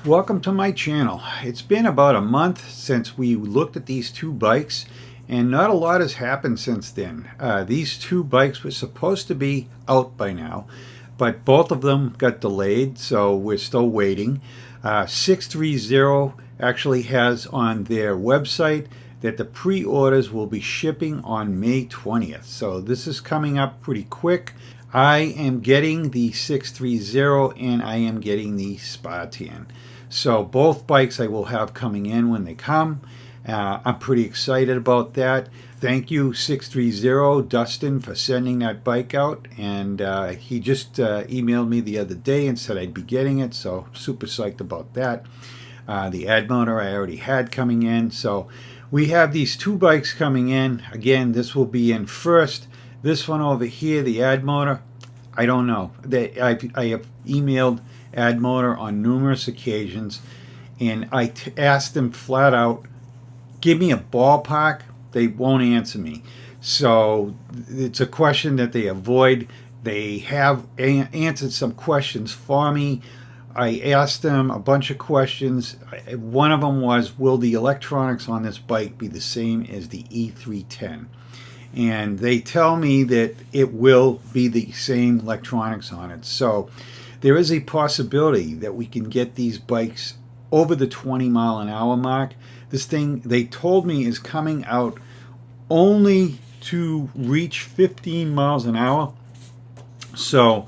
Welcome to my channel. It's been about a month since we looked at these two bikes, and not a lot has happened since then. These two bikes were supposed to be out by now, but both of them got delayed, so we're still waiting. SixThreeZero actually has on their website that the pre-orders will be shipping on May 20th, so this is coming up pretty quick. I am getting the 630 and I am getting the Spartan. So both bikes I will have coming in when they come. I'm pretty excited about that. Thank you 630 Dustin for sending that bike out, and he just emailed me the other day and said I'd be getting it, so super psyched about that. The Addmotor I already had coming in, so we have these two bikes coming in. Again, this will be in first. This one over here, the Addmotor, I don't know. I have emailed Addmotor on numerous occasions, and I asked them flat out, give me a ballpark. They won't answer me. So it's a question that they avoid. They have answered some questions for me. I asked them a bunch of questions. One of them was, will the electronics on this bike be the same as the E310? And they tell me that it will be the same electronics on it. So there is a possibility that we can get these bikes over the 20-mile-an-hour mark. This thing, they told me, is coming out only to reach 15 miles an hour. So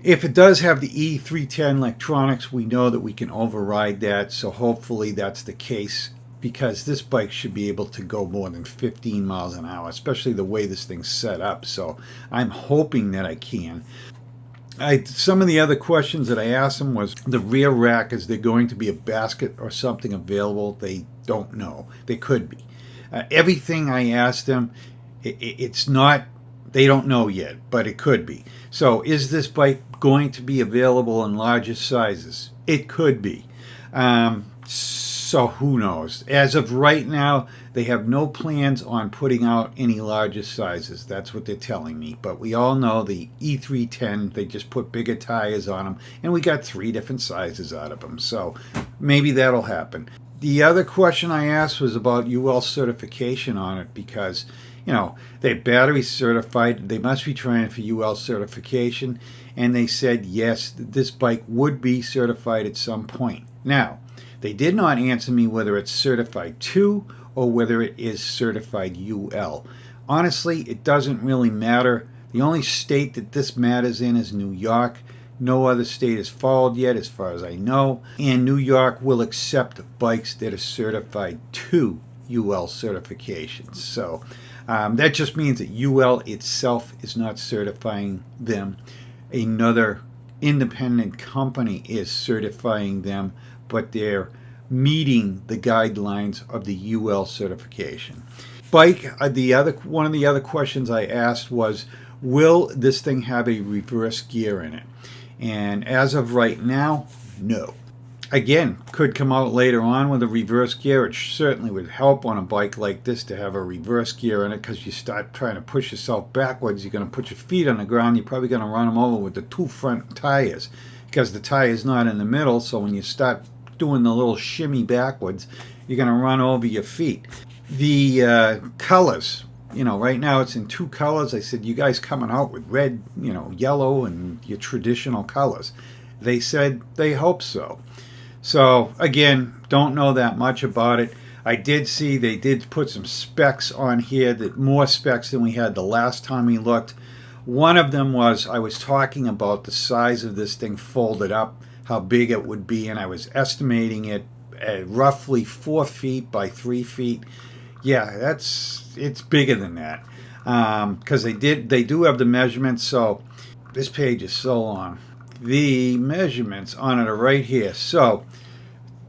if it does have the E310 electronics, we know that we can override that. So hopefully that's the case, because this bike should be able to go more than 15 miles an hour, especially the way this thing's set up. So I'm hoping that I can. Some of the other questions that I asked them was the rear rack, is there going to be a basket or something available? They don't know. They could be. Everything I asked them, it's not, they don't know yet, but it could be. So is this bike going to be available in larger sizes? It could be. So who knows? As of right now, they have no plans on putting out any larger sizes. That's what they're telling me. But we all know the E310, they just put bigger tires on them, and we got 3 different sizes out of them. So maybe that'll happen. The other question I asked was about UL certification on it, because, you know, they're battery certified. They must be trying for UL certification. And they said, yes, this bike would be certified at some point. Now, they did not answer me whether it's certified 2 or whether it is certified UL. Honestly, it doesn't really matter. The only state that this matters in is New York. No other state has followed yet, as far as I know. And New York will accept bikes that are certified 2 UL certifications. So that just means that UL itself is not certifying them. Another independent company is certifying them, but they're meeting the guidelines of the UL certification. Bike, one of the other questions I asked was, will this thing have a reverse gear in it? And as of right now, no. Again, could come out later on with a reverse gear. It certainly would help on a bike like this to have a reverse gear in it, because you start trying to push yourself backwards, you're going to put your feet on the ground, you're probably going to run them over with the 2 front tires, because the tire is not in the middle. So when you start doing the little shimmy backwards, you're going to run over your feet. The colors, you know, right now it's in 2 colors. I said, you guys coming out with red, you know, yellow, and your traditional colors? They said they hope so. So again, don't know that much about it. I did see they did put some specs on here, that more specs than we had the last time we looked. One of them was, I was talking about the size of this thing folded up, how big it would be, and I was estimating it at roughly 4 feet by 3 feet. Yeah, it's bigger than that, because they do have the measurements. So this page is so long. The measurements on it are right here. So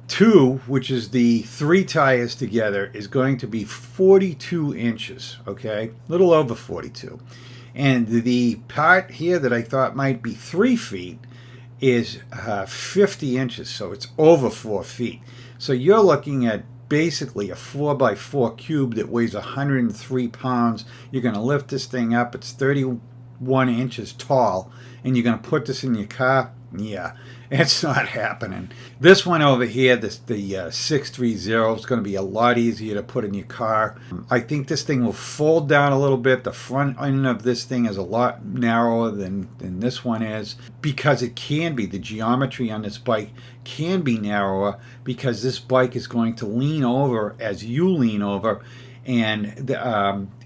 2, which is the 3 tires together, is going to be 42 inches, okay? A little over 42. And the part here that I thought might be 3 feet is 50 inches, so it's over 4 feet. So you're looking at basically a 4x4 cube that weighs 103 pounds. You're going to lift this thing up. It's 31 inches tall, and you're going to put this in your car. Yeah, it's not happening. This one over here, the 630, is going to be a lot easier to put in your car. I think this thing will fold down a little bit. The front end of this thing is a lot narrower than this one is, because it can be. The geometry on this bike can be narrower because this bike is going to lean over as you lean over, and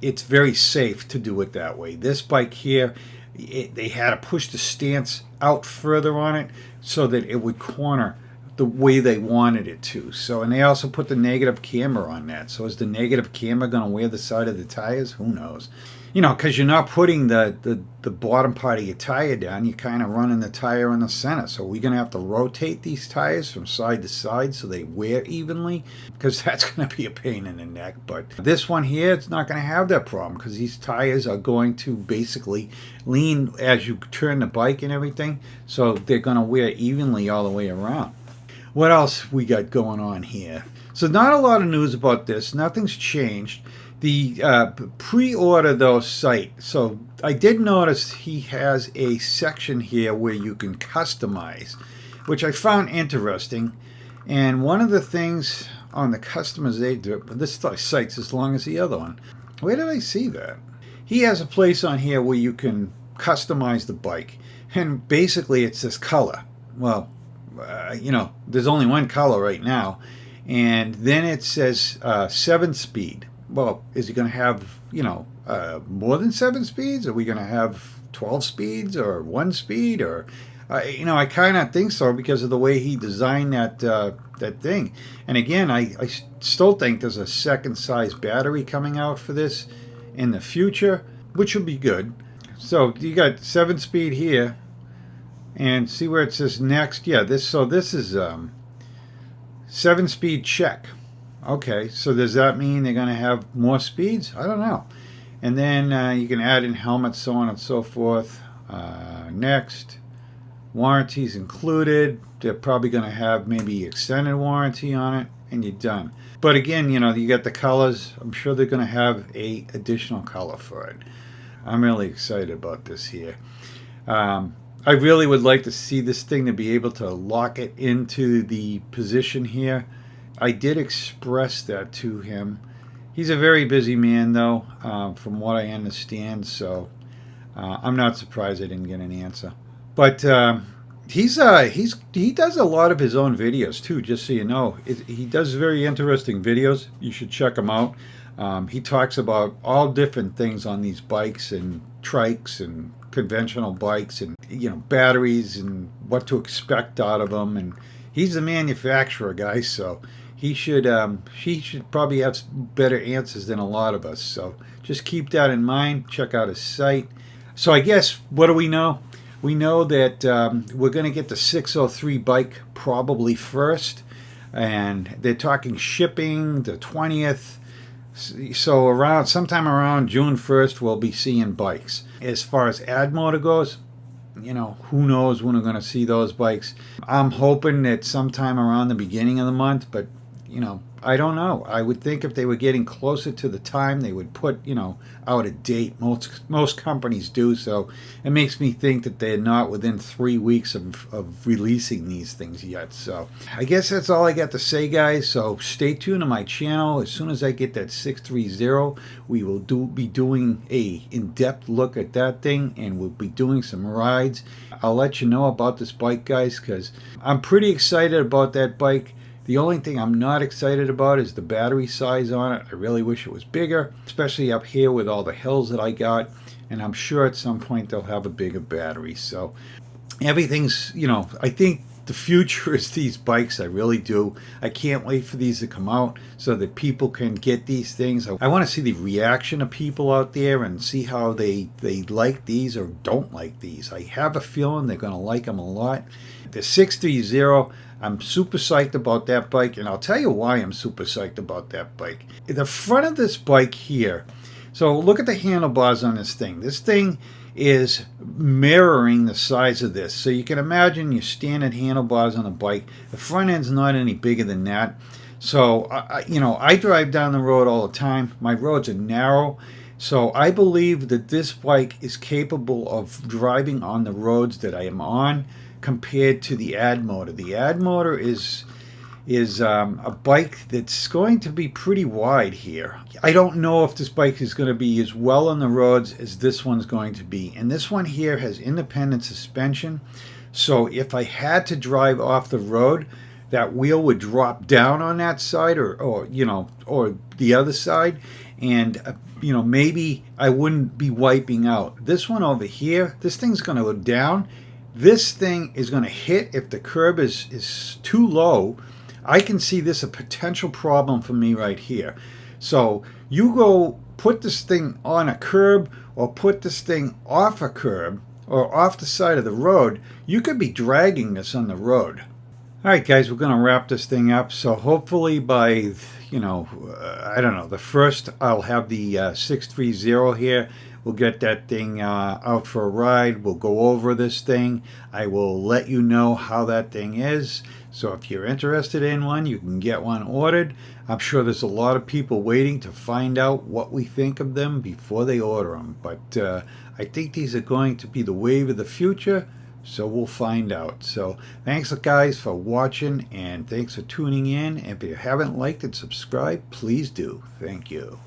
it's very safe to do it that way. This bike here, they had to push the stance out further on it so that it would corner the way they wanted it to. So, and they also put the negative camber on that. So is the negative camber going to wear the side of the tires? Who knows? You know, because you're not putting the bottom part of your tire down. You're kind of running the tire in the center. So we're going to have to rotate these tires from side to side so they wear evenly, because that's going to be a pain in the neck. But this one here, it's not going to have that problem, because these tires are going to basically lean as you turn the bike and everything. So they're going to wear evenly all the way around. What else we got going on here? So not a lot of news about this. Nothing's changed. The pre-order though site, so I did notice he has a section here where you can customize, which I found interesting. And one of the things on the customization, this site's as long as the other one. Where did I see that? He has a place on here where you can customize the bike, and basically it's this color. Well, you know, there's only one color right now, and then it says 7-speed. Well, is he going to have, you know, more than 7 speeds? Are we going to have 12 speeds or 1 speed? Or, you know, I kind of think so because of the way he designed that thing. And again, I still think there's a second size battery coming out for this in the future, which will be good. So you got 7 speed here, and see where it says next. Yeah, this is 7 speed check. Okay, so does that mean they're going to have more speeds? I don't know. And then you can add in helmets, so on and so forth. Next, warranties included. They're probably going to have maybe extended warranty on it, and you're done. But again, you know, you got the colors. I'm sure they're going to have a additional color for it. I'm really excited about this here. I really would like to see this thing to be able to lock it into the position here. I did express that to him. He's a very busy man, though, from what I understand. So I'm not surprised I didn't get an answer. But he does a lot of his own videos too. Just so you know, he does very interesting videos. You should check him out. He talks about all different things on these bikes and trikes and conventional bikes, and you know, batteries and what to expect out of them. And he's the manufacturer, guys, so he should probably have better answers than a lot of us. So just keep that in mind. Check out his site. So I guess, what do we know? We know that we're going to get the 603 bike probably first, and they're talking shipping the 20th. So sometime around June 1st, we'll be seeing bikes. As far as Addmotor goes, you know, who knows when we're going to see those bikes. I'm hoping that sometime around the beginning of the month, but you know, I don't know. I would think if they were getting closer to the time, they would put, you know, out a date. Most companies do, so it makes me think that they're not within 3 weeks of releasing these things yet. So I guess that's all I got to say, guys. So stay tuned to my channel. As soon as I get that 630, we will be doing a in-depth look at that thing, and we'll be doing some rides. I'll let you know about this bike, guys, because I'm pretty excited about that bike. The only thing I'm not excited about is the battery size on it. I really wish it was bigger, especially up here with all the hills that I got. And I'm sure at some point they'll have a bigger battery. So everything's, you know, I think the future is these bikes. I really do. I can't wait for these to come out so that people can get these things. I want to see the reaction of people out there and see how they like these or don't like these. I have a feeling they're going to like them a lot. The 630, I'm super psyched about that bike, and I'll tell you why I'm super psyched about that bike. The front of this bike here, so look at the handlebars on this thing. This thing is mirroring the size of this. So you can imagine your standard handlebars on a bike. The front end's not any bigger than that. So, you know, I drive down the road all the time. My roads are narrow. So I believe that this bike is capable of driving on the roads that I am on compared to the Addmotor. The Addmotor is a bike that's going to be pretty wide here. I don't know if this bike is going to be as well on the roads as this one's going to be. And this one here has independent suspension. So if I had to drive off the road, that wheel would drop down on that side or the other side. And, maybe I wouldn't be wiping out. This one over here, this thing's going to go down. This thing is going to hit if the curb is too low. I can see this a potential problem for me right here. So you go put this thing on a curb or put this thing off a curb or off the side of the road, you could be dragging this on the road. All right, guys, we're going to wrap this thing up. So hopefully by, I don't know, the first I'll have the 630 here. We'll get that thing out for a ride. We'll go over this thing. I will let you know how that thing is. So if you're interested in one, you can get one ordered. I'm sure there's a lot of people waiting to find out what we think of them before they order them. But I think these are going to be the wave of the future. So we'll find out. So thanks guys for watching, and thanks for tuning in. And if you haven't liked and subscribed, please do. Thank you.